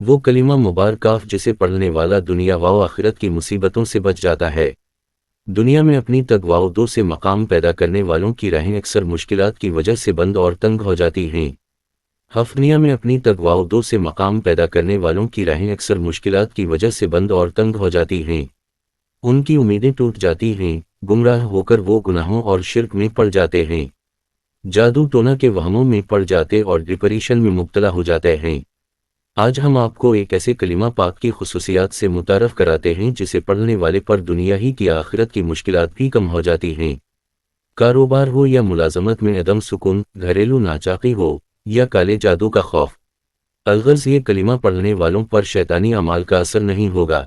وہ کلمہ مبارکہ جسے پڑھنے والا دنیا و آخرت کی مصیبتوں سے بچ جاتا ہے۔ دنیا میں اپنی تقواؤدوں سے مقام پیدا کرنے والوں کی راہیں اکثر مشکلات کی وجہ سے بند اور تنگ ہو جاتی ہیں۔ دنیا میں اپنی تقواؤدوں سے مقام پیدا کرنے والوں کی راہیں اکثر مشکلات کی وجہ سے بند اور تنگ ہو جاتی ہیں۔ ان کی امیدیں ٹوٹ جاتی ہیں، گمراہ ہو کر وہ گناہوں اور شرک میں پڑ جاتے ہیں، جادو ٹونا کے وہموں میں پڑ جاتے اور ڈپریشن میں مبتلا ہو جاتے ہیں۔ آج ہم آپ کو ایک ایسے کلمہ پاک کی خصوصیات سے متعارف کراتے ہیں جسے پڑھنے والے پر دنیا ہی کی آخرت کی مشکلات بھی کم ہو جاتی ہیں۔ کاروبار ہو یا ملازمت میں عدم سکون، گھریلو ناچاقی ہو یا کالے جادو کا خوف، الغرض یہ کلمہ پڑھنے والوں پر شیطانی اعمال کا اثر نہیں ہوگا۔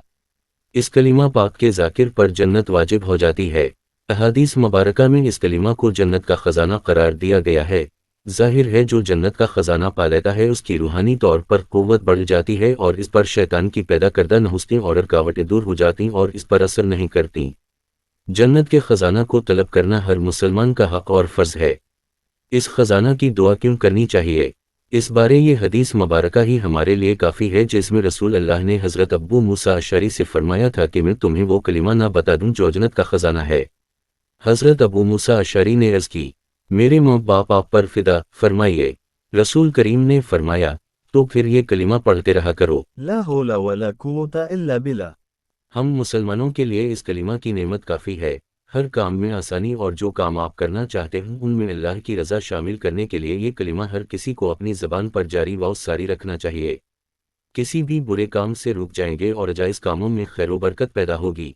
اس کلمہ پاک کے ذاکر پر جنت واجب ہو جاتی ہے۔ احادیث مبارکہ میں اس کلمہ کو جنت کا خزانہ قرار دیا گیا ہے۔ ظاہر ہے جو جنت کا خزانہ پا لیتا ہے اس کی روحانی طور پر قوت بڑھ جاتی ہے اور اس پر شیطان کی پیدا کردہ نحوستیں اور رکاوٹیں دور ہو جاتی اور اس پر اثر نہیں کرتی۔ جنت کے خزانہ کو طلب کرنا ہر مسلمان کا حق اور فرض ہے۔ اس خزانہ کی دعا کیوں کرنی چاہیے؟ اس بارے یہ حدیث مبارکہ ہی ہمارے لیے کافی ہے جس میں رسول اللہ نے حضرت ابو موسیٰ اشعری سے فرمایا تھا کہ میں تمہیں وہ کلمہ نہ بتا دوں جو جنت کا خزانہ ہے۔ حضرت ابو موسیٰ اشعری نے عرض کی، میرے ماں باپ آپ پر فدا، فرمائیے۔ رسول کریم نے فرمایا، تو پھر یہ کلمہ پڑھتے رہا کرو۔ لا حول ولا قوة الا بالله۔ ہم مسلمانوں کے لیے اس کلمہ کی نعمت کافی ہے۔ ہر کام میں آسانی اور جو کام آپ کرنا چاہتے ہیں ان میں اللہ کی رضا شامل کرنے کے لیے یہ کلمہ ہر کسی کو اپنی زبان پر جاری و ساری رکھنا چاہیے۔ کسی بھی برے کام سے رک جائیں گے اور جائز کاموں میں خیر و برکت پیدا ہوگی۔